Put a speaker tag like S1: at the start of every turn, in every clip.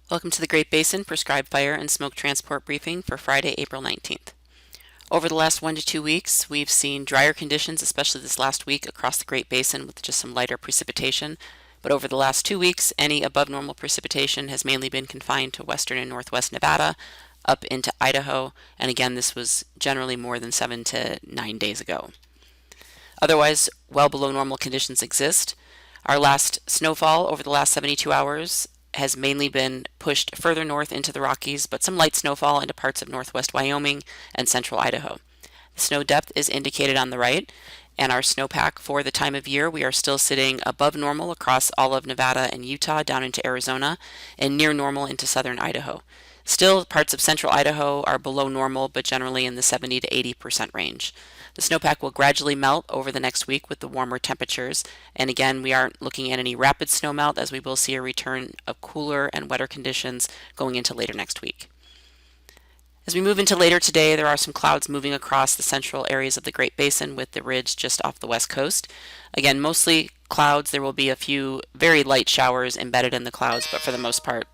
S1: Welcome to the Great Basin Prescribed Fire and Smoke Transport Briefing for Friday, April 19th. Over the last 1 to 2 weeks, we've seen drier conditions, especially this last week, across the Great Basin with just some lighter precipitation. But over the last 2 weeks, any above normal precipitation has mainly been confined to western and northwest Nevada, up into Idaho, and again, this was generally more than 7 to 9 days ago. Otherwise, well below normal conditions exist. Our last snowfall over the last 72 hours has mainly been pushed further north into the Rockies, but some light snowfall into parts of northwest Wyoming and central Idaho. The snow depth is indicated on the right, and our snowpack for the time of year, we are still sitting above normal across all of Nevada and Utah down into Arizona, and near normal into southern Idaho. Still, parts of central Idaho are below normal, but generally in the 70 to 80% range. The snowpack will gradually melt over the next week with the warmer temperatures, and again, we aren't looking at any rapid snowmelt as we will see a return of cooler and wetter conditions going into later next week. As we move into later today, there are some clouds moving across the central areas of the Great Basin with the ridge just off the west coast. Again, mostly clouds. There will be a few very light showers embedded in the clouds, but for the most part,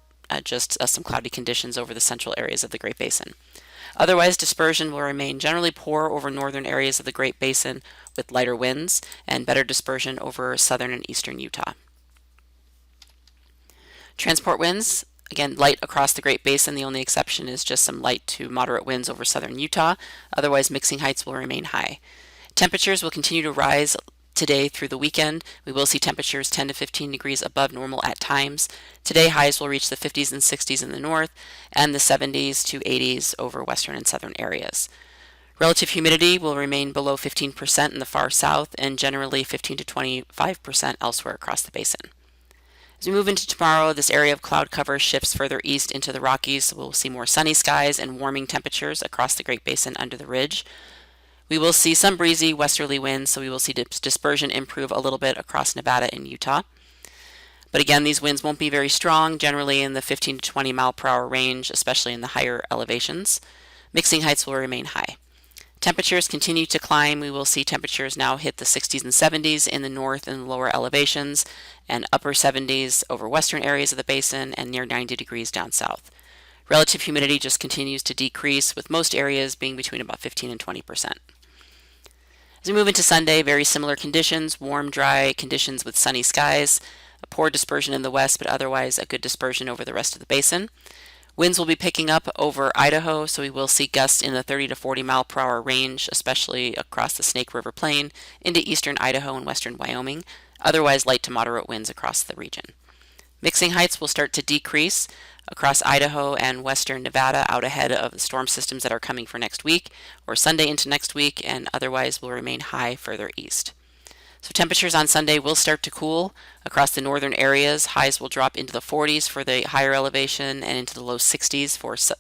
S1: just some cloudy conditions over the central areas of the Great Basin. Otherwise, dispersion will remain generally poor over northern areas of the Great Basin with lighter winds and better dispersion over southern and eastern Utah. Transport winds, again, light across the Great Basin. The only exception is just some light to moderate winds over southern Utah. Otherwise, mixing heights will remain high. Temperatures will continue to rise today through the weekend. We will see temperatures 10 to 15 degrees above normal at times. Today, highs will reach the 50s and 60s in the north and the 70s to 80s over western and southern areas. Relative humidity will remain below 15% in the far south and generally 15 to 25% elsewhere across the basin. As we move into tomorrow, this area of cloud cover shifts further east into the Rockies, so we'll see more sunny skies and warming temperatures across the Great Basin under the ridge. We will see some breezy westerly winds, so we will see dispersion improve a little bit across Nevada and Utah. But again, these winds won't be very strong, generally in the 15 to 20 mile per hour range, especially in the higher elevations. Mixing heights will remain high. Temperatures continue to climb. We will see temperatures now hit the 60s and 70s in the north and lower elevations, and upper 70s over western areas of the basin, and near 90 degrees down south. Relative humidity just continues to decrease, with most areas being between about 15 and 20%. As we move into Sunday, very similar conditions, warm, dry conditions with sunny skies, a poor dispersion in the west, but otherwise a good dispersion over the rest of the basin. Winds will be picking up over Idaho, so we will see gusts in the 30 to 40 mile per hour range, especially across the Snake River Plain into eastern Idaho and western Wyoming. Otherwise, light to moderate winds across the region. Mixing heights will start to decrease across Idaho and western Nevada out ahead of the storm systems that are coming for next week or Sunday into next week, and otherwise will remain high further east. So temperatures on Sunday will start to cool across the northern areas. Highs will drop into the 40s for the higher elevation and into the low 60s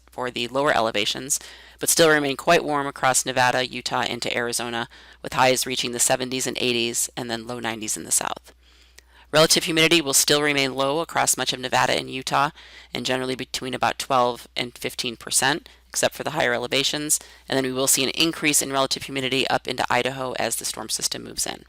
S1: for the lower elevations, but still remain quite warm across Nevada, Utah, into Arizona, with highs reaching the 70s and 80s and then low 90s in the south. Relative humidity will still remain low across much of Nevada and Utah, and generally between about 12 and 15%, except for the higher elevations, and then we will see an increase in relative humidity up into Idaho as the storm system moves in.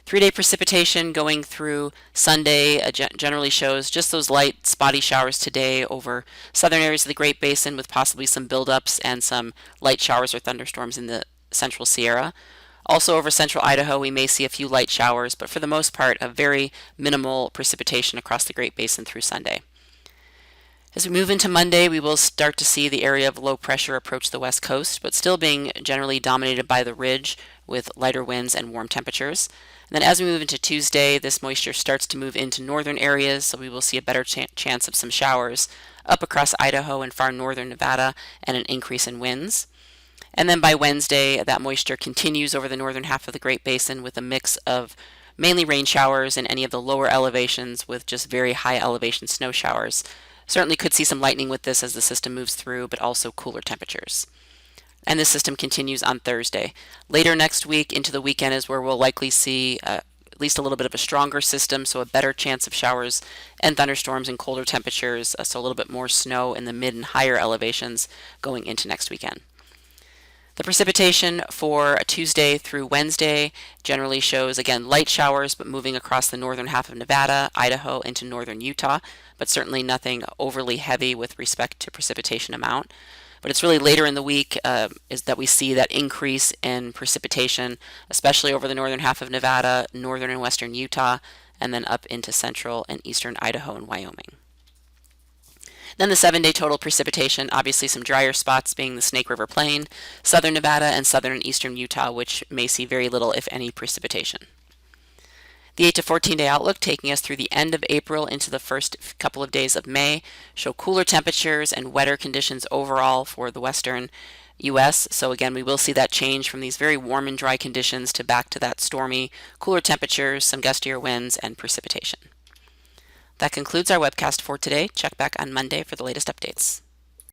S1: 3-day precipitation going through Sunday generally shows just those light, spotty showers today over southern areas of the Great Basin, with possibly some buildups and some light showers or thunderstorms in the central Sierra. Also over central Idaho, we may see a few light showers, but for the most part, a very minimal precipitation across the Great Basin through Sunday. As we move into Monday, we will start to see the area of low pressure approach the west coast, but still being generally dominated by the ridge with lighter winds and warm temperatures. And then as we move into Tuesday, this moisture starts to move into northern areas, so we will see a better chance of some showers up across Idaho and far northern Nevada, and an increase in winds. And then by Wednesday, that moisture continues over the northern half of the Great Basin with a mix of mainly rain showers in any of the lower elevations with just very high elevation snow showers. Certainly could see some lightning with this as the system moves through, but also cooler temperatures. And this system continues on Thursday. Later next week into the weekend is where we'll likely see at least a little bit of a stronger system, so a better chance of showers and thunderstorms and colder temperatures, so a little bit more snow in the mid and higher elevations going into next weekend. The precipitation for Tuesday through Wednesday generally shows, again, light showers, but moving across the northern half of Nevada, Idaho, into northern Utah, but certainly nothing overly heavy with respect to precipitation amount. But it's really later in the week is that we see that increase in precipitation, especially over the northern half of Nevada, northern and western Utah, and then up into central and eastern Idaho and Wyoming. Then the 7-day total precipitation, obviously some drier spots being the Snake River Plain, southern Nevada, and southern and eastern Utah, which may see very little, if any, precipitation. The 8 to 14-day outlook, taking us through the end of April into the first couple of days of May, show cooler temperatures and wetter conditions overall for the western U.S. So again, we will see that change from these very warm and dry conditions to back to that stormy, cooler temperatures, some gustier winds, and precipitation. That concludes our webcast for today. Check back on Monday for the latest updates.